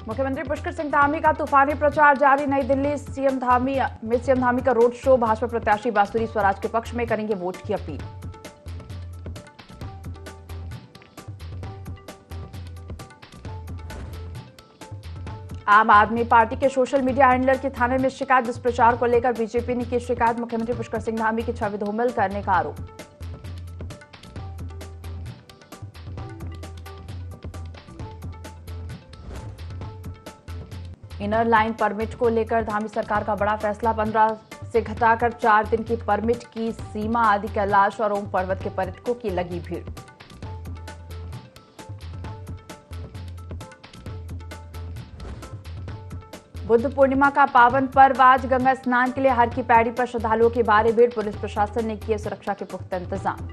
मुख्यमंत्री पुष्कर सिंह धामी का तूफानी प्रचार जारी। नई दिल्ली सीएम धामी का रोड शो। भाजपा प्रत्याशी बांसुरी स्वराज के पक्ष में करेंगे वोट की अपील। आम आदमी पार्टी के सोशल मीडिया हैंडलर की थाने में शिकायत। दुष्प्रचार को लेकर बीजेपी ने की शिकायत। मुख्यमंत्री पुष्कर सिंह धामी की छवि धूमिल करने का आरोप। इनर लाइन परमिट को लेकर धामी सरकार का बड़ा फैसला। 15 से घटाकर 4 दिन की परमिट की सीमा। आदि कैलाश और ओम पर्वत के पर्यटकों की लगी भीड़। बुद्ध पूर्णिमा का पावन पर्व आज। गंगा स्नान के लिए हर की पैड़ी पर श्रद्धालुओं की भारी भीड़। पुलिस प्रशासन ने किए सुरक्षा के पुख्ता इंतजाम।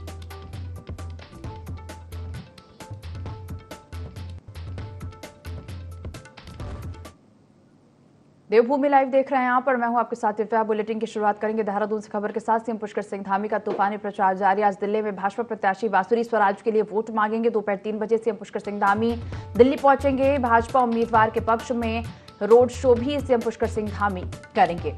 देवभूमि लाइव देख रहे हैं यहां पर। मैं हूं आपके साथ दिव्या। बुलेटिन की शुरुआत करेंगे देहरादून से खबर के साथ। सीएम पुष्कर सिंह धामी का तूफानी प्रचार जारी। आज दिल्ली में भाजपा प्रत्याशी बांसुरी स्वराज के लिए वोट मांगेंगे। दोपहर 3 बजे सीएम पुष्कर सिंह धामी दिल्ली पहुंचेंगे। भाजपा उम्मीदवार के पक्ष में रोड शो भी सीएम पुष्कर सिंह धामी करेंगे।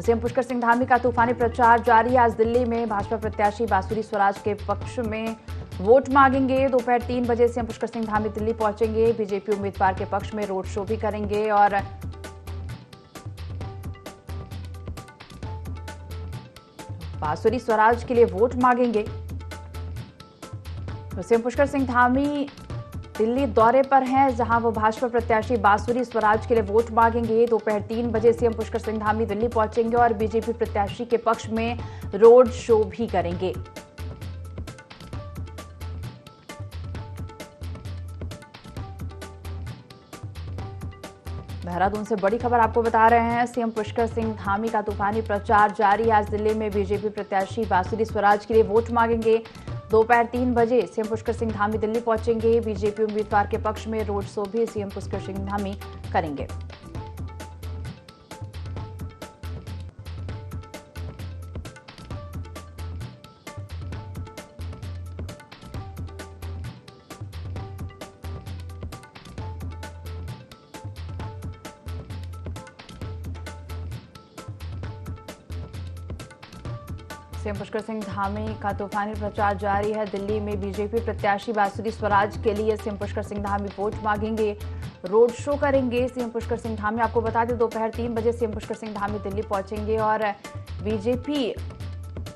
सीएम पुष्कर सिंह धामी का तूफानी प्रचार जारी। आज दिल्ली में भाजपा प्रत्याशी बांसुरी स्वराज के पक्ष में वोट मांगेंगे। दोपहर 3 बजे सीएम पुष्कर सिंह धामी दिल्ली पहुंचेंगे। बीजेपी उम्मीदवार के पक्ष में रोड शो भी करेंगे और बांसुरी स्वराज के लिए वोट मांगेंगे। तो सीएम पुष्कर सिंह धामी दिल्ली दौरे पर हैं, जहां वो भाजपा प्रत्याशी बांसुरी स्वराज के लिए वोट मांगेंगे। दोपहर 3 बजे सीएम पुष्कर सिंह धामी दिल्ली पहुंचेंगे और बीजेपी प्रत्याशी के पक्ष में रोड शो भी करेंगे। देहरादून से बड़ी खबर आपको बता रहे हैं। सीएम पुष्कर सिंह धामी का तूफानी प्रचार जारी। आज दिल्ली में बीजेपी प्रत्याशी बांसुरी स्वराज के लिए वोट मांगेंगे। दोपहर 3 बजे सीएम पुष्कर सिंह धामी दिल्ली पहुंचेंगे। बीजेपी उम्मीदवार के पक्ष में रोड शो भी सीएम पुष्कर सिंह धामी करेंगे। सीएम पुष्कर सिंह धामी का तूफानी प्रचार जारी है। दिल्ली में बीजेपी प्रत्याशी बांसुरी स्वराज के लिए सीएम पुष्कर सिंह धामी वोट मांगेंगे, रोड शो करेंगे। सीएम पुष्कर सिंह धामी, आपको बता दें, दोपहर 3 बजे सीएम पुष्कर सिंह धामी दिल्ली पहुंचेंगे और बीजेपी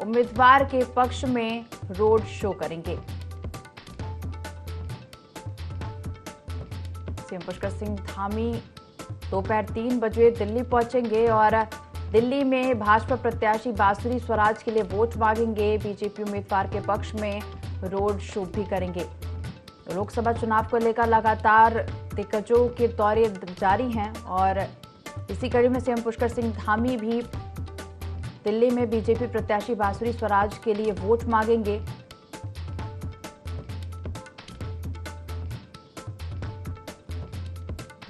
उम्मीदवार के पक्ष में रोड शो करेंगे। सीएम पुष्कर सिंह धामी दोपहर 3 बजे दिल्ली पहुंचेंगे और दिल्ली में भाजपा प्रत्याशी बांसुरी स्वराज के लिए वोट मांगेंगे। बीजेपी उम्मीदवार के पक्ष में रोड शो भी करेंगे। लोकसभा चुनाव को लेकर लगातार दिग्गजों के दौरे जारी हैं और इसी कड़ी में सीएम पुष्कर सिंह धामी भी दिल्ली में बीजेपी प्रत्याशी बांसुरी स्वराज के लिए वोट मांगेंगे।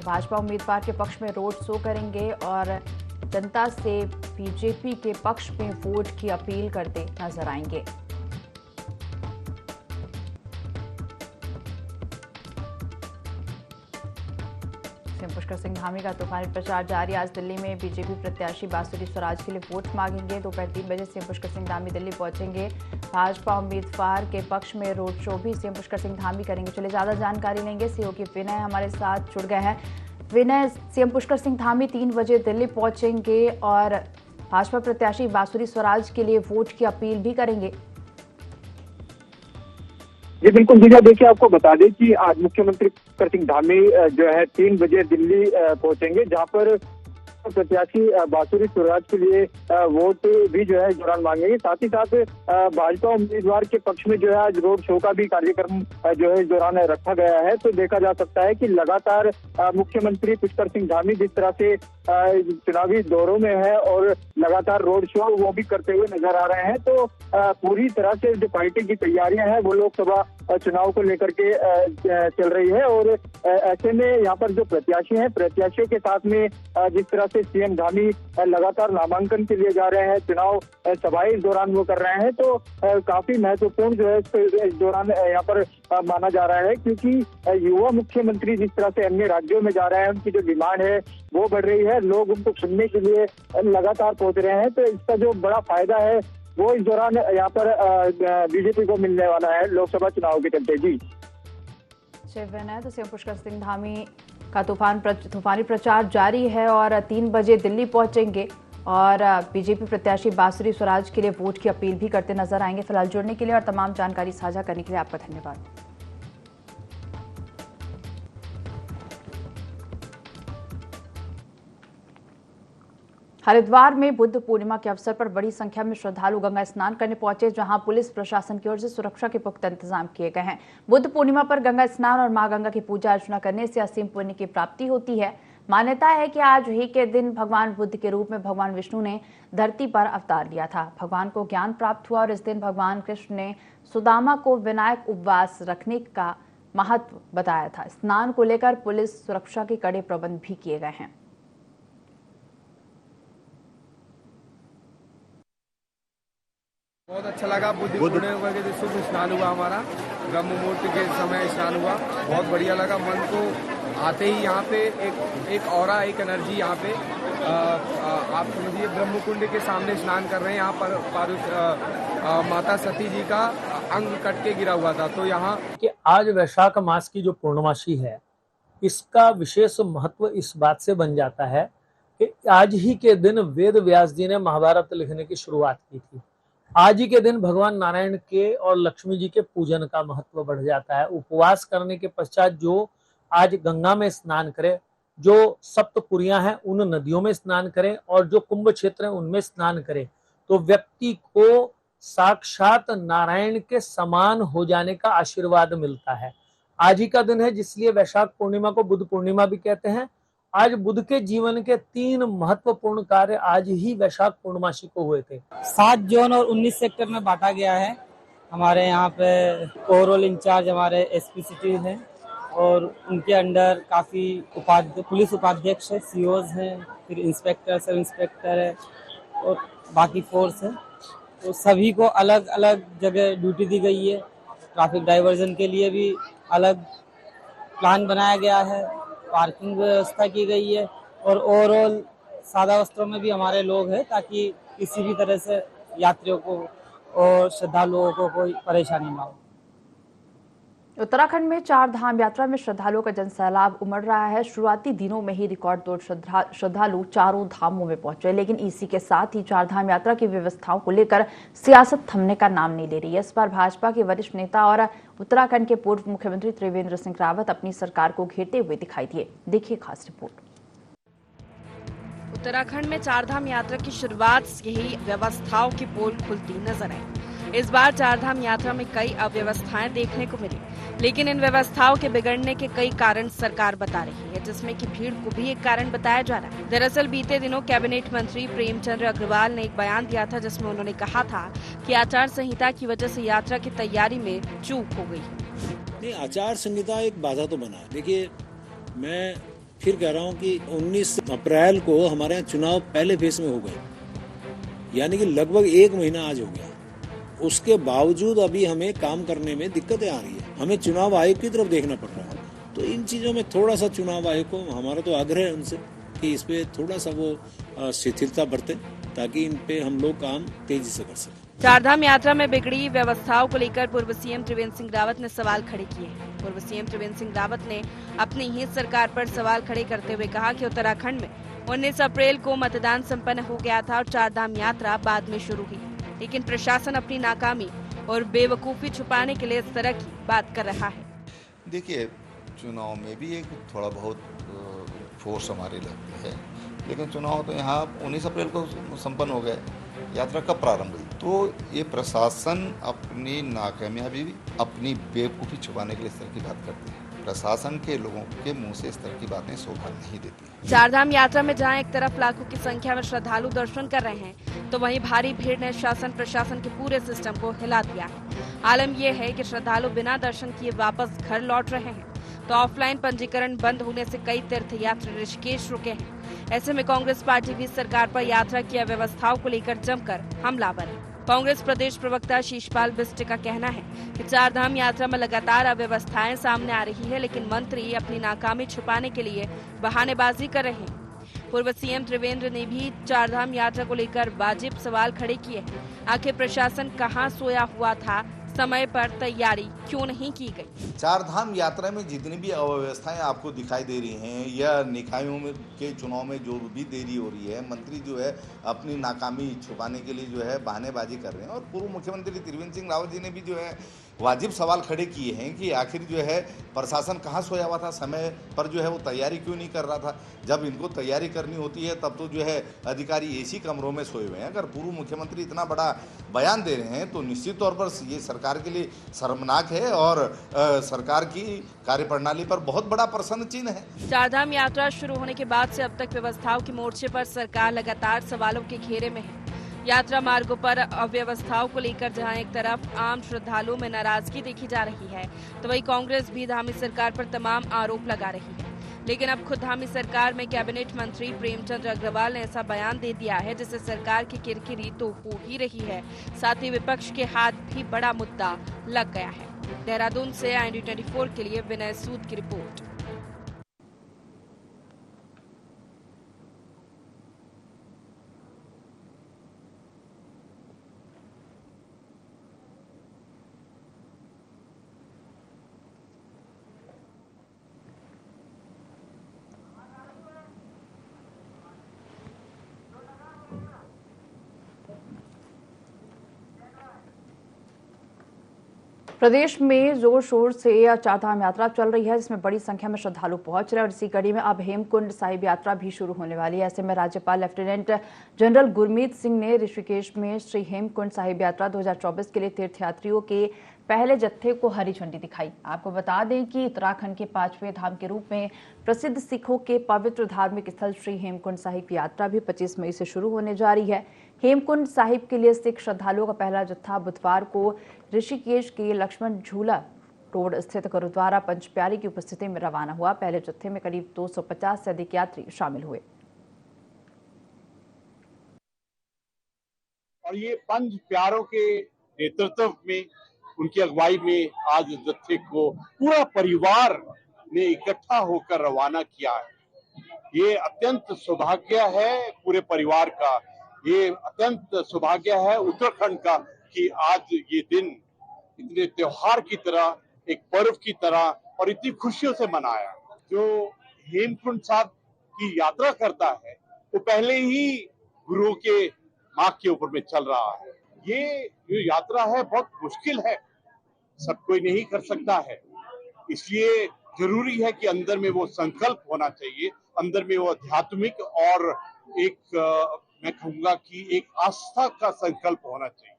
भाजपा उम्मीदवार के पक्ष में रोड शो करेंगे और जनता से बीजेपी के पक्ष में वोट की अपील करते नजर आएंगे। सीएम पुष्कर सिंह धामी का तूफानी प्रचार जारी। आज दिल्ली में बीजेपी प्रत्याशी बांसुरी स्वराज के लिए वोट मांगेंगे। दोपहर 3 बजे सीएम पुष्कर सिंह धामी दिल्ली पहुंचेंगे। भाजपा उम्मीदवार के पक्ष में रोड शो भी सीएम पुष्कर सिंह धामी करेंगे। चलिए ज्यादा जानकारी लेंगे। सीओ की विनय हमारे साथ जुड़ गए हैं। विनय, सीएम पुष्कर सिंह धामी 3 बजे दिल्ली पहुंचेंगे और भाजपा प्रत्याशी बांसुरी स्वराज के लिए वोट की अपील भी करेंगे। जी बिल्कुल दिव्या, देखिए आपको बता दें कि आज मुख्यमंत्री पुष्कर सिंह धामी जो है 3 बजे दिल्ली पहुंचेंगे, जहां पर प्रत्याशी बांसुरी स्वराज के लिए वोट भी जो है दौरान मांगेंगे। साथ ही साथ भाजपा उम्मीदवार के पक्ष में जो है आज रोड शो का भी कार्यक्रम जो है इस दौरान रखा गया है। तो देखा जा सकता है कि लगातार मुख्यमंत्री पुष्कर सिंह धामी जिस तरह से चुनावी दौरों में है और लगातार रोड शो वो भी करते हुए नजर आ रहे हैं। तो पूरी तरह से जो पार्टी की तैयारियां हैं वो लोकसभा चुनाव को लेकर के चल रही है। और ऐसे में यहाँ पर जो प्रत्याशी हैं, प्रत्याशियों के साथ में जिस तरह से सीएम धामी लगातार नामांकन के लिए जा रहे हैं, चुनाव सभाएं इस दौरान वो कर रहे हैं, तो काफी महत्वपूर्ण जो है इस दौरान यहाँ पर माना जा रहा है, क्योंकि युवा मुख्यमंत्री जिस तरह से अन्य राज्यों में जा रहे हैं, उनकी जो डिमांड है वो बढ़ रही है, लोग उनको सुनने के लिए लगातार पहुंच रहे हैं। तो इसका जो बड़ा फायदा है वो इस दौरान यहाँ पर बीजेपी को मिलने वाला है लोकसभा चुनाव के चलते। जी विनय, तो सीएम पुष्कर सिंह धामी का तूफानी प्रचार जारी है और 3 बजे दिल्ली पहुंचेंगे और बीजेपी प्रत्याशी बांसुरी स्वराज के लिए वोट की अपील भी करते नजर आएंगे। फिलहाल जुड़ने के लिए और तमाम जानकारी साझा करने के लिए आपका धन्यवाद। हरिद्वार में बुद्ध पूर्णिमा के अवसर पर बड़ी संख्या में श्रद्धालु गंगा स्नान करने पहुंचे, जहां पुलिस प्रशासन की ओर से सुरक्षा के पुख्ता इंतजाम किए गए हैं। बुद्ध पूर्णिमा पर गंगा स्नान और मां गंगा की पूजा अर्चना करने से असीम पुण्य की प्राप्ति होती है। मान्यता है कि आज ही के दिन भगवान बुद्ध के रूप में भगवान विष्णु ने धरती पर अवतार लिया था। भगवान को ज्ञान प्राप्त हुआ और इस दिन भगवान कृष्ण ने सुदामा को विनायक उपवास रखने का महत्व बताया था। स्नान को लेकर पुलिस सुरक्षा के कड़े प्रबंध भी किए गए हैं। बहुत अच्छा लगा। बुद्ध पूर्णिमा के दिन शुभ स्नान हुआ, हमारा ब्रह्म मुहूर्त के समय स्नान हुआ, बहुत बढ़िया लगा। मन को आते ही यहाँ पे एक ऑरा, एक एनर्जी यहाँ पे आप समझिए ब्रह्म कुंड के सामने स्नान कर रहे हैं। यहाँ पर माता सती जी का अंग कट के गिरा हुआ था। तो यहाँ कि आज वैशाख मास की जो पूर्णमासी है, इसका विशेष महत्व इस बात से बन जाता है कि आज ही के दिन वेद व्यास जी ने महाभारत लिखने की शुरुआत की थी। आज ही के दिन भगवान नारायण के और लक्ष्मी जी के पूजन का महत्व बढ़ जाता है। उपवास करने के पश्चात जो आज गंगा में स्नान करे, जो सप्तपुरियां हैं उन नदियों में स्नान करें और जो कुंभ क्षेत्र है उनमें स्नान करें, तो व्यक्ति को साक्षात नारायण के समान हो जाने का आशीर्वाद मिलता है। आज ही का दिन है, जिसलिए वैशाख पूर्णिमा को बुद्ध पूर्णिमा भी कहते हैं। आज बुद्ध के जीवन के 3 महत्वपूर्ण कार्य आज ही वैशाख पूर्णमासी को हुए थे। 7 जोन और 19 सेक्टर में बांटा गया है। हमारे यहाँ पे ओवरऑल इंचार्ज हमारे एसपी सिटी हैं और उनके अंडर काफी पुलिस उपाध्यक्ष है, सीओज हैं, फिर इंस्पेक्टर, सब इंस्पेक्टर है और बाकी फोर्स है। तो सभी को अलग अलग जगह ड्यूटी दी गई है। ट्रैफिक डाइवर्जन के लिए भी अलग प्लान बनाया गया है, पार्किंग व्यवस्था की गई है और ओवरऑल सादा वस्त्रों में भी हमारे लोग हैं, ताकि किसी भी तरह से यात्रियों को और श्रद्धालुओं को कोई परेशानी ना हो। उत्तराखंड में 4 धाम यात्रा में श्रद्धालुओं का जनसैलाब उमड़ रहा है। शुरुआती दिनों में ही रिकॉर्ड तोड़ श्रद्धालु चारों धामों में पहुंचे, लेकिन इसी के साथ ही 4 धाम यात्रा की व्यवस्थाओं को लेकर सियासत थमने का नाम नहीं ले रही है। इस बार भाजपा के वरिष्ठ नेता और उत्तराखंड के पूर्व मुख्यमंत्री त्रिवेंद्र सिंह रावत अपनी सरकार को घेरते हुए दिखाई दिए। देखिए खास रिपोर्ट। उत्तराखंड में 4 धाम यात्रा की शुरुआत से ही व्यवस्थाओं की पोल खुलती नजर आई। इस बार 4 धाम यात्रा में कई अव्यवस्थाएं देखने को मिली, लेकिन इन व्यवस्थाओं के बिगड़ने के कई कारण सरकार बता रही है, जिसमें कि भीड़ को भी एक कारण बताया जा रहा है। दरअसल बीते दिनों कैबिनेट मंत्री प्रेमचंद्र अग्रवाल ने एक बयान दिया था, जिसमें उन्होंने कहा था कि आचार संहिता की वजह से यात्रा की तैयारी में चूक हो गई। नहीं, आचार संहिता एक बाधा तो बना है। देखिए, मैं फिर कह रहा हूँ कि 19 अप्रैल को हमारे यहाँ चुनाव पहले फेज में हो गए, यानी कि लगभग 1 महीना आज हो गया। उसके बावजूद अभी हमें काम करने में दिक्कतें आ रही है। हमें चुनाव आयोग की तरफ देखना पड़ रहा है। तो इन चीजों में थोड़ा सा चुनाव आयोग को, हमारा तो आग्रह है उनसे कि इस पे थोड़ा सा वो शिथिलता बरते, ताकि इन पे हम लोग काम तेजी से कर सकें। 4 धाम यात्रा में बिगड़ी व्यवस्थाओं को लेकर पूर्व सीएम त्रिवेंद्र सिंह रावत ने सवाल खड़े किए हैं। पूर्व सीएम त्रिवेंद्र सिंह रावत ने अपनी ही सरकार पर सवाल खड़े करते हुए कहा कि उत्तराखंड में 19 अप्रैल को मतदान संपन्न हो गया था और 4 धाम यात्रा बाद में शुरू हुई, लेकिन प्रशासन अपनी नाकामी और बेवकूफी छुपाने के लिए इस तरह की बात कर रहा है। देखिए, चुनाव में भी एक थोड़ा बहुत फोर्स हमारे लगती है, लेकिन चुनाव तो यहाँ 19 अप्रैल को संपन्न हो गए, यात्रा कब प्रारंभ हुई? तो ये प्रशासन अपनी नाकामयाबी, अपनी बेवकूफ़ी छुपाने के लिए इस तरह की बात करते हैं। प्रशासन के लोगों के मुंह से इस तरह की बातें शोभा नहीं देती। चारधाम यात्रा में जहां एक तरफ लाखों की संख्या में श्रद्धालु दर्शन कर रहे हैं, तो वहीं भारी भीड़ ने शासन प्रशासन के पूरे सिस्टम को हिला दिया है। आलम यह है कि श्रद्धालु बिना दर्शन किए वापस घर लौट रहे हैं, तो ऑफलाइन पंजीकरण बंद होने से कई तीर्थयात्री ऋषिकेश रुके हैं। ऐसे में कांग्रेस पार्टी भी सरकार पर यात्रा की अव्यवस्थाओं को लेकर जमकर हमलावर है। कांग्रेस प्रदेश प्रवक्ता शीशपाल बिष्ट का कहना है कि चारधाम यात्रा में लगातार अव्यवस्थाएं सामने आ रही है, लेकिन मंत्री अपनी नाकामी छुपाने के लिए बहानेबाजी कर रहे हैं। पूर्व सीएम त्रिवेंद्र ने भी चारधाम यात्रा को लेकर वाजिब सवाल खड़े किए हैं। आखिर प्रशासन कहां सोया हुआ था, समय पर तैयारी क्यों नहीं की गई? चारधाम यात्रा में जितनी भी अव्यवस्थाएं आपको दिखाई दे रही हैं या निकायों में के चुनाव में जो भी देरी हो रही है, मंत्री जो है अपनी नाकामी छुपाने के लिए जो है बहानेबाजी कर रहे हैं। और पूर्व मुख्यमंत्री त्रिवेंद्र सिंह रावत जी ने भी जो है वाजिब सवाल खड़े किए हैं कि आखिर जो है प्रशासन कहाँ सोया हुआ था, समय पर जो है वो तैयारी क्यों नहीं कर रहा था। जब इनको तैयारी करनी होती है तब तो जो है अधिकारी एसी कमरों में सोए हुए हैं। अगर पूर्व मुख्यमंत्री इतना बड़ा बयान दे रहे हैं तो निश्चित तौर पर ये सरकार के लिए शर्मनाक है और सरकार की कार्यप्रणाली पर बहुत बड़ा प्रश्न चिन्ह है। चारधाम यात्रा शुरू होने के बाद से अब तक व्यवस्थाओं के मोर्चे पर सरकार लगातार सवालों के घेरे में है। यात्रा मार्गों पर अव्यवस्थाओं को लेकर जहां एक तरफ आम श्रद्धालुओं में नाराजगी देखी जा रही है, तो वहीं कांग्रेस भी धामी सरकार पर तमाम आरोप लगा रही है। लेकिन अब खुद धामी सरकार में कैबिनेट मंत्री प्रेमचंद अग्रवाल ने ऐसा बयान दे दिया है जिससे सरकार की किरकिरी तो हो ही रही है, साथ ही विपक्ष के हाथ भी बड़ा मुद्दा लग गया है। देहरादून से IND24 के लिए विनय सूद की रिपोर्ट। प्रदेश में जोर शोर से चारधाम यात्रा चल रही है, जिसमें बड़ी संख्या में श्रद्धालु पहुंच रहे हैं और इसी कड़ी में अब हेमकुंड साहिब यात्रा भी शुरू होने वाली है। ऐसे में राज्यपाल लेफ्टिनेंट जनरल गुरमीत सिंह ने ऋषिकेश में श्री हेमकुंड साहिब यात्रा 2024 के लिए तीर्थयात्रियों के पहले जत्थे को हरी झंडी दिखाई। आपको बता दें कि उत्तराखंड के 5वें धाम के रूप में प्रसिद्ध सिखों के पवित्र धार्मिक स्थल श्री हेमकुंड साहिब की यात्रा भी 25 मई से शुरू होने जा रही है। हेमकुंड साहिब के लिए सिख श्रद्धालुओं का पहला जत्था बुधवार को ऋषिकेश के लक्ष्मण झूला रोड स्थित गुरुद्वारा पंचप्यारी की उपस्थिति में रवाना हुआ। पहले जत्थे में करीब 250 से अधिक यात्री शामिल हुए और ये पंच प्यारों के नेतृत्व में, उनकी अगुवाई में आज जत्थे को पूरा परिवार ने इकट्ठा होकर रवाना किया है। ये अत्यंत सौभाग्य है पूरे परिवार का, ये अत्यंत सौभाग्य है उत्तराखंड का कि आज ये दिन इतने त्योहार की तरह, एक पर्व की तरह और इतनी खुशियों से मनाया। जो हेमकुंड साहब की यात्रा करता है वो पहले ही गुरुओं के मार्ग के ऊपर में चल रहा है। ये जो यात्रा है बहुत मुश्किल है, सब कोई नहीं कर सकता है, इसलिए जरूरी है कि अंदर में वो संकल्प होना चाहिए, अंदर में वो आध्यात्मिक और एक मैं कहूंगा कि एक आस्था का संकल्प होना चाहिए।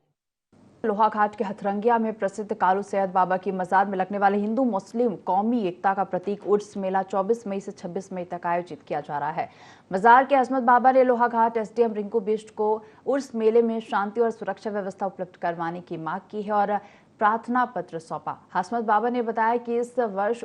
लोहाघाट के हथरंगिया में प्रसिद्ध कालू सैयद बाबा की मजार में लगने वाले हिंदू मुस्लिम कौमी एकता का प्रतीक उर्स मेला 24 मई से 26 मई तक आयोजित किया जा रहा है। मजार के हसमत बाबा ने लोहाघाट SDM रिंकू बिष्ट को उर्स मेले में शांति और सुरक्षा व्यवस्था उपलब्ध करवाने की मांग की है और प्रार्थना पत्र सौंपा। हसमत बाबा ने बताया कि इस वर्ष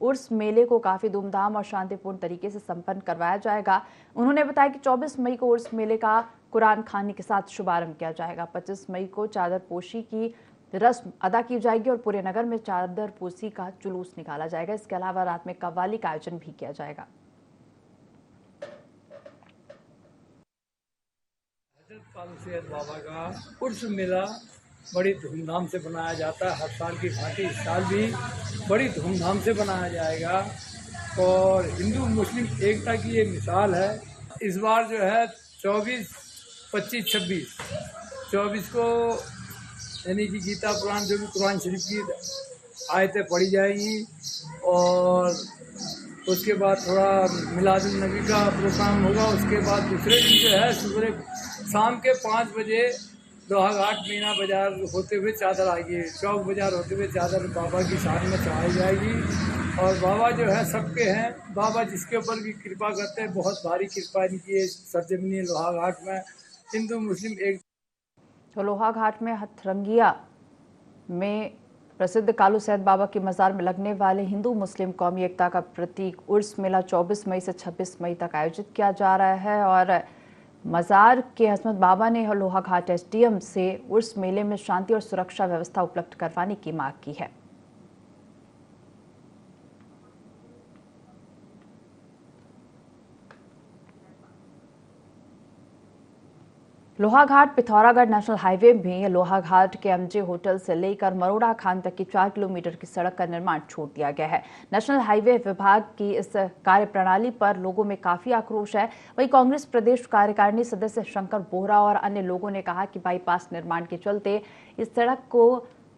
उर्स मेले को काफी धूमधाम और शांतिपूर्ण तरीके से संपन्न करवाया जाएगा। उन्होंने बताया कि 24 मई को उर्स मेले का कुरान खानी के साथ शुभारंभ किया जाएगा। 25 मई को चादर पोशी की रस्म अदा की जाएगी और पूरे नगर में चादर पोशी का जुलूस निकाला जाएगा। इसके अलावा रात में कव्वाली का आयोजन भी किया जाएगा। हजरत कालू सैयद बाबा का उर्स मेला बड़ी धूमधाम से बनाया जाता है। हर साल की भांति इस साल भी बड़ी धूमधाम से बनाया जाएगा और हिंदू मुस्लिम एकता की ये मिसाल है। इस बार जो है 24, 25, 26 को यानी कि गीता पुराण जो भी कुरान शरीफ की आयतें पढ़ी जाएंगी और उसके बाद थोड़ा मिलादुन नबी का प्रोग्राम होगा। उसके बाद दूसरे दिन जो है सुबह शाम के 5 बजे लोहा घाट मीना बाजार होते हुए चादर आएगी, चौक बाजार होते हुए चादर बाबा की शान में चढ़ाई जाएगी। और बाबा जो है सबके हैं, बाबा जिसके ऊपर भी कृपा करते हैं, बहुत भारी कृपा इनकी है सरजमीनी लोहा घाट में। हिंदू मुस्लिम एक तो लोहा घाट में हथरंगिया में प्रसिद्ध कालू सैद बाबा की मजार में लगने वाले हिंदू मुस्लिम कौमी एकता का प्रतीक उर्स मेला 24 मई से 26 मई तक आयोजित किया जा रहा है। और मजार के हसमत बाबा ने लोहा घाट एसडीएम से उर्स मेले में शांति और सुरक्षा व्यवस्था उपलब्ध करवाने की मांग की है। लोहाघाट पिथौरागढ़ नेशनल हाईवे में लोहाघाट के एमजे होटल से लेकर मरोड़ा खान तक की 4 किलोमीटर की सड़क का निर्माण छोड़ दिया गया है। नेशनल हाईवे विभाग की इस कार्यप्रणाली पर लोगों में काफी आक्रोश है। वहीं कांग्रेस प्रदेश कार्यकारिणी सदस्य शंकर बोहरा और अन्य लोगों ने कहा कि बाईपास निर्माण के चलते इस सड़क को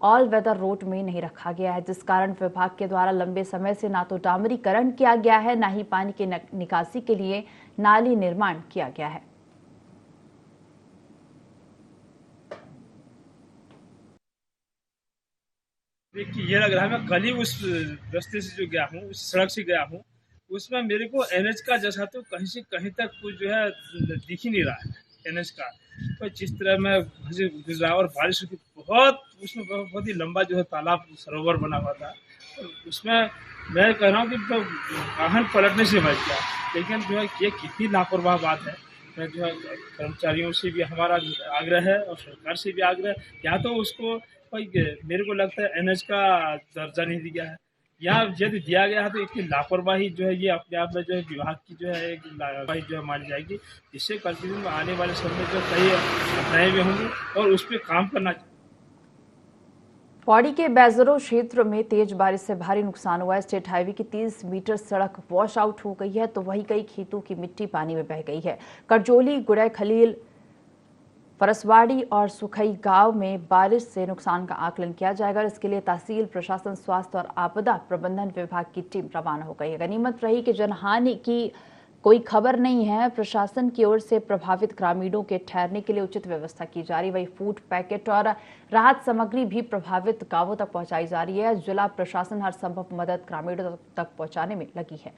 ऑल वेदर रोड में नहीं रखा गया है, जिस कारण विभाग के द्वारा लंबे समय से ना तो डामरीकरण किया गया है, ना ही पानी की निकासी के लिए नाली निर्माण किया गया है। देखिए, ये लग रहा है मैं कल ही उस रास्ते से जो गया हूँ, उस सड़क से गया हूँ, उसमें मेरे को एनएच का जैसा तो कहीं से कहीं तक कुछ जो है दिख ही नहीं रहा है एनएच का। तो जिस तरह मैं गुजरा और बारिश की उसमें बहुत ही लंबा जो है तालाब सरोवर बना हुआ था, और उसमें मैं कह रहा हूँ कि तो वाहन पलटने से बच गया। लेकिन जो है ये कितनी लापरवाह बात है। मैं जो है कर्मचारियों से भी हमारा आग्रह है और सरकार से भी आग्रह है, या तो उसको मेरे को लगता है एनएच का दर्जा नहीं दिया है, या यदि दिया गया है तो इतनी लापरवाही जो है ये अपने आप में जो है विभाग की जो है एक लापरवाही जो है मानी जाएगी, जिससे कल के दिन में आने वाले समय में जो कई घटनाएं भी होंगी और उस पर काम करना चाहिए। पौड़ी के बैजरो क्षेत्र में तेज बारिश से भारी नुकसान हुआ है। स्टेट हाईवे की 30 मीटर सड़क वॉश आउट हो गई है, तो वहीं कई खेतों की मिट्टी पानी में बह गई है। करजोली, गुड़ै खलील, फरसवाड़ी और सुखई गांव में बारिश से नुकसान का आकलन किया जाएगा और इसके लिए तहसील प्रशासन, स्वास्थ्य और आपदा प्रबंधन विभाग की टीम रवाना हो गई है। गनीमत रही कि जनहानि की कोई खबर नहीं है। प्रशासन की ओर से प्रभावित ग्रामीणों के ठहरने के लिए उचित व्यवस्था की जा रही है। वही फूड पैकेट और राहत सामग्री भी प्रभावित गांवों तक पहुंचाई जा रही है। जिला प्रशासन हर संभव मदद ग्रामीणों तक पहुंचाने में लगी है।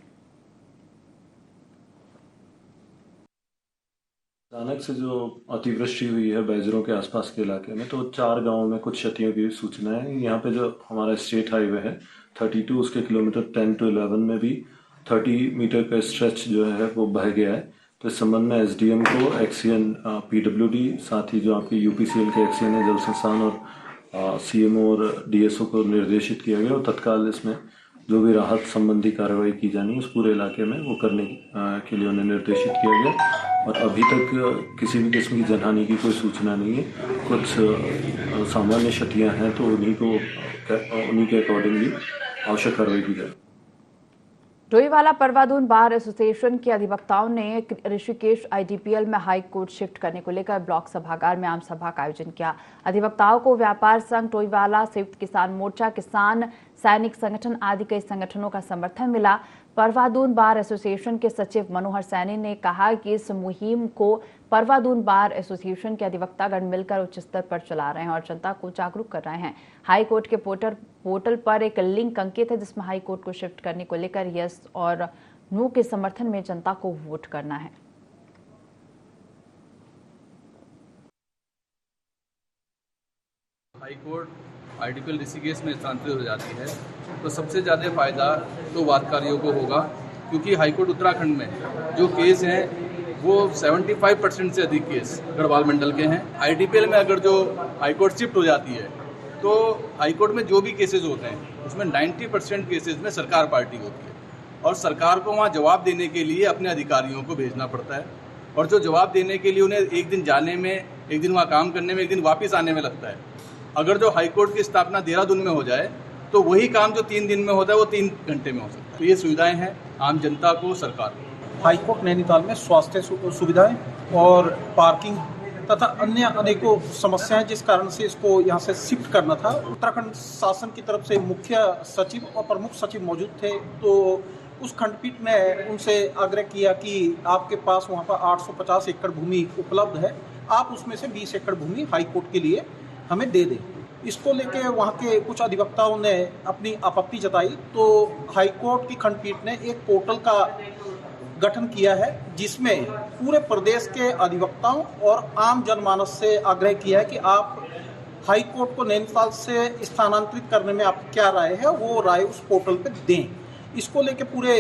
अचानक से जो अतिवृष्टि हुई है बैजरों के आसपास के इलाके में, तो 4 गांवों में कुछ क्षतियों की सूचना है। यहाँ पे जो हमारा स्टेट हाईवे है 32, उसके किलोमीटर 10 to 11 में भी 30 मीटर का स्ट्रेच जो है वो बह गया है। तो इस संबंध में एसडीएम को एक्सीएन, पीडब्ल्यूडी, साथ ही जो आपके यूपीसीएल के एक्सीएन है जल संस्थान और सीएमओ और डीएसओ को निर्देशित किया गया और तत्काल इसमें जो भी राहत संबंधी कार्रवाई की जानी उस पूरे इलाके में वो करने के लिए उन्हें निर्देशित किया गया। और अभी तक किसी भी किस्म की जनहानि की कोई सूचना नहीं है। कुछ सामान्य क्षतियाँ हैं तो उन्हीं के अकॉर्डिंगली आवश्यक कार्रवाई की जाए। डोईवाला परवादून बार एसोसिएशन के अधिवक्ताओं ने ऋषिकेश आईडीपीएल में हाई कोर्ट शिफ्ट करने को लेकर ब्लॉक सभागार में आम सभा का आयोजन किया। अधिवक्ताओं को व्यापार संघ डोईवाला, संयुक्त किसान मोर्चा, किसान सैनिक संगठन आदि कई संगठनों का समर्थन मिला। परवादून बार एसोसिएशन के सचिव मनोहर सैनी ने कहा कि इस मुहिम को परवादून बार एसोसिएशन के अधिवक्तागण मिलकर उच्च स्तर पर चला रहे हैं और जनता को जागरूक कर रहे हैं। हाई कोर्ट के पोर्टल पर एक लिंक अंकित है जिसमें हाई कोर्ट को शिफ्ट करने को लेकर यस और नो के समर्थन में जनता को वोट करना है। हाई कोर्ट आईडीपीएल ऋषिकेश में स्थानांतरित हो जाती है तो सबसे ज़्यादा फायदा तो वादकारियों को होगा, क्योंकि हाईकोर्ट उत्तराखंड में जो केस हैं वो 75% से अधिक केस गढ़वाल मंडल के हैं। आईडीपीएल में अगर जो हाईकोर्ट शिफ्ट हो जाती है तो हाईकोर्ट में जो भी केसेस होते हैं उसमें 90% केसेस में सरकार पार्टी होती है और सरकार को वहाँ जवाब देने के लिए अपने अधिकारियों को भेजना पड़ता है और जो जवाब देने के लिए उन्हें एक दिन जाने में, एक दिन वहाँ काम करने में, एक दिन वापस आने में लगता है। अगर जो हाईकोर्ट की स्थापना देहरादून में हो जाए तो वही काम जो 3 दिन में होता है वो 3 घंटे में हो सकता है। तो ये सुविधाएं हैं आम जनता को, सरकार को। हाईकोर्ट नैनीताल में स्वास्थ्य सुविधाएं और पार्किंग तथा अन्य अनेकों समस्याएं जिस कारण से इसको यहाँ से शिफ्ट करना था। उत्तराखंड शासन की तरफ से मुख्य सचिव और प्रमुख सचिव मौजूद थे, तो उस खंडपीठ ने उनसे आग्रह किया कि आपके पास वहाँ पर 850 एकड़ भूमि उपलब्ध है, आप उसमें से 20 एकड़ भूमि हाई कोर्ट के लिए हमें दे दें। इसको लेके वहाँ के कुछ अधिवक्ताओं ने अपनी आपत्ति जताई, तो हाई कोर्ट की खंडपीठ ने एक पोर्टल का गठन किया है जिसमें पूरे प्रदेश के अधिवक्ताओं और आम जनमानस से आग्रह किया है कि आप हाई कोर्ट को नैनीताल से स्थानांतरित करने में आपकी क्या राय है, वो राय उस पोर्टल पे दें। इसको लेके पूरे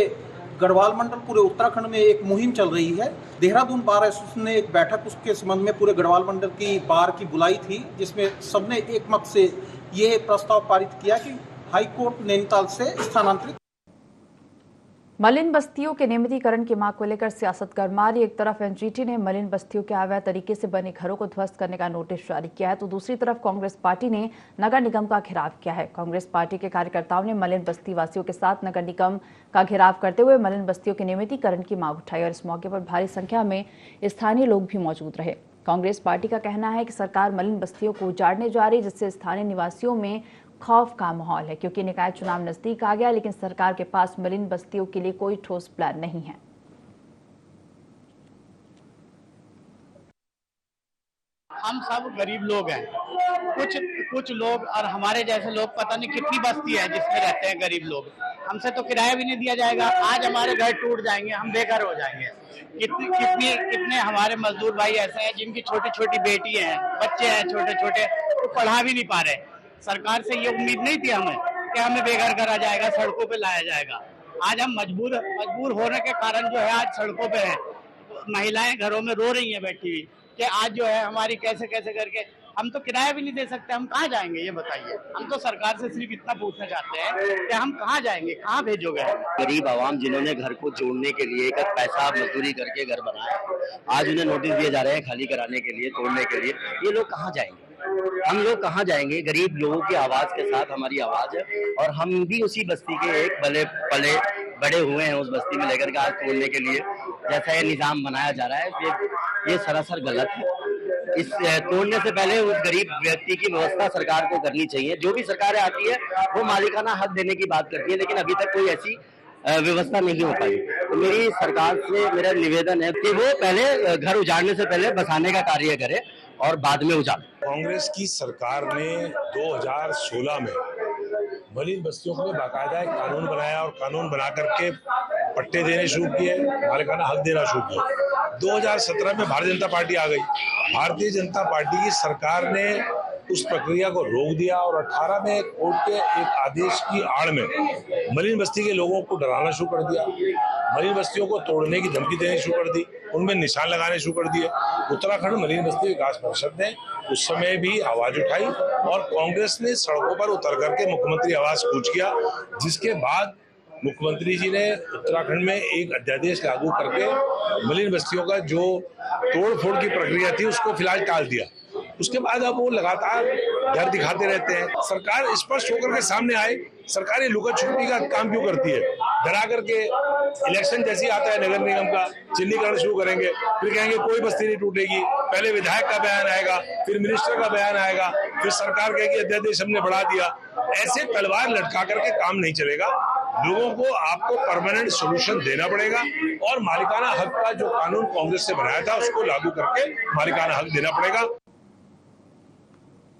गढ़वाल मंडल, पूरे उत्तराखंड में एक मुहिम चल रही है। देहरादून बार एसोसिएशन ने एक बैठक उसके संबंध में पूरे गढ़वाल मंडल की बार की बुलाई थी, जिसमें सबने एक मत से ये प्रस्ताव पारित किया कि हाई कोर्ट नैनीताल से स्थानांतरित। मलिन बस्तियों के नियमितीकरण की मांग को लेकर सियासत गरमा रही। एक तरफ एनजीटी ने मलिन बस्तियों के अवैध तरीके से बने घरों को ध्वस्त करने का नोटिस जारी किया है, तो दूसरी तरफ कांग्रेस पार्टी ने नगर निगम का घेराव किया है। कांग्रेस पार्टी के कार्यकर्ताओं ने मलिन बस्ती वासियों के साथ नगर निगम का घेराव करते हुए मलिन बस्तियों के नियमितीकरण की मांग उठाई और इस मौके पर भारी संख्या में स्थानीय लोग भी मौजूद रहे। कांग्रेस पार्टी का कहना है कि सरकार मलिन बस्तियों को उजाड़ने जा रही है, जिससे स्थानीय निवासियों में खौफ का माहौल है, क्योंकि निकाय चुनाव नजदीक आ गया, लेकिन सरकार के पास मलिन बस्तियों के लिए कोई ठोस प्लान नहीं है। हम सब गरीब लोग हैं, कुछ लोग और हमारे जैसे लोग, पता नहीं कितनी बस्ती है जिसमें रहते हैं गरीब लोग। हमसे तो किराया भी नहीं दिया जाएगा। आज हमारे घर टूट जाएंगे, हम बेघर हो जाएंगे। कितने हमारे मजदूर भाई ऐसे हैं जिनकी छोटी छोटी बेटी हैं, बच्चे हैं छोटे छोटे, वो पढ़ा भी नहीं पा रहे। सरकार से ये उम्मीद नहीं थी हमें कि हमें बेघर करा जाएगा, सड़कों पे लाया जाएगा। आज हम मजबूर होने के कारण जो है आज सड़कों पे हैं। महिलाएं घरों में रो रही हैं बैठी हुई कि आज जो है हमारी कैसे करके हम तो किराया भी नहीं दे सकते। हम कहाँ जाएंगे ये बताइए। हम तो सरकार से सिर्फ इतना पूछना चाहते हैं कि हम कहाँ जाएंगे, कहाँ भेजोगे। गरीब आवाम जिन्होंने घर को जोड़ने के लिए एक पैसा मजदूरी करके घर बनाया, आज उन्हें नोटिस दिए जा रहे हैं खाली कराने के लिए, तोड़ने के लिए। ये लोग कहाँ जाएंगे? हम लोग कहाँ जाएंगे? गरीब लोगों की आवाज के साथ हमारी आवाज है और हम भी उसी बस्ती के एक पले बड़े हुए हैं, उस बस्ती में लेकर के आज तोड़ने के लिए जैसा ये निजाम बनाया जा रहा है, ये सरासर गलत है। इस तोड़ने से पहले उस गरीब व्यक्ति की व्यवस्था सरकार को करनी चाहिए। जो भी सरकारें आती है वो मालिकाना हक देने की बात करती है, लेकिन अभी तक कोई ऐसी व्यवस्था नहीं हो पाई। तो मेरी सरकार से मेरा निवेदन है कि वो पहले घर उजाड़ने से पहले बसाने का कार्य करे और बाद में उजाड़े। कांग्रेस की सरकार ने 2016 में मलिन बस्तियों के लिए बाकायदा एक कानून बनाया और कानून बना करके पट्टे देने शुरू किए, मालिकाना हक देना शुरू किया। 2017 में भारतीय जनता पार्टी आ गई। भारतीय जनता पार्टी की सरकार ने उस प्रक्रिया को रोक दिया और 18 में कोर्ट के एक आदेश की आड़ में मलिन बस्ती के लोगों को डराना शुरू कर दिया, मलिन बस्तियों को तोड़ने की धमकी देनी शुरू कर दी, उनमें निशान लगाने शुरू कर दिए। उत्तराखंड मलिन बस्ती विकास परिषद ने उस समय भी आवाज उठाई और कांग्रेस ने सड़कों पर उतर करके मुख्यमंत्री आवास कूच किया, जिसके बाद मुख्यमंत्री जी ने उत्तराखंड में एक अध्यादेश लागू करके मलिन बस्तियों का जो तोड़ फोड़ की प्रक्रिया थी उसको फिलहाल टाल दिया। उसके बाद अब वो लगातार डर दिखाते रहते हैं। सरकार स्पष्ट होकर के सामने आए। सरकार ये लुका छुपी का काम क्यों करती है? डरा करके इलेक्शन जैसे ही आता है नगर निगम का चिन्हीकरण शुरू करेंगे, फिर कहेंगे कोई बस्ती नहीं टूटेगी। पहले विधायक का बयान आएगा, फिर मिनिस्टर का बयान आएगा, फिर सरकार कहेगी अध्यादेश हमने बढ़ा दिया। ऐसे तलवार लटका करके काम नहीं चलेगा। लोगों को आपको परमानेंट सोल्यूशन देना पड़ेगा और मालिकाना हक का जो कानून कांग्रेस ने बनाया था उसको लागू करके मालिकाना हक देना पड़ेगा।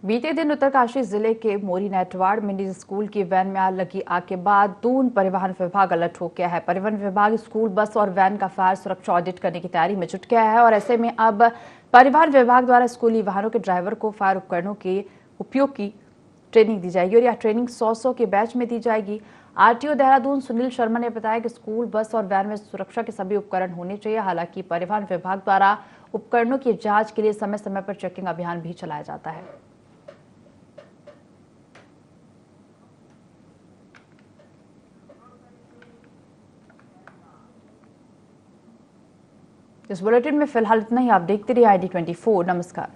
बीते दिन उत्तरकाशी जिले के मोरी नेटवाड़ में निजी स्कूल की वैन में आग लगी। आग के बाद दून परिवहन विभाग अलर्ट हो गया है। परिवहन विभाग स्कूल बस और वैन का फायर सुरक्षा ऑडिट करने की तैयारी में जुट गया है और ऐसे में अब परिवहन विभाग द्वारा स्कूली वाहनों के ड्राइवर को फायर उपकरणों के उपयोग की ट्रेनिंग दी जाएगी और यह ट्रेनिंग 100 के बैच में दी जाएगी। आरटीओ देहरादून सुनील शर्मा ने बताया कि स्कूल बस और वैन में सुरक्षा के सभी उपकरण होने चाहिए। हालांकि परिवहन विभाग द्वारा उपकरणों की जांच के लिए समय समय पर चेकिंग अभियान भी चलाया जाता है। इस बुलेटिन में फिलहाल इतना ही। आप देखते रहिए ID24। नमस्कार।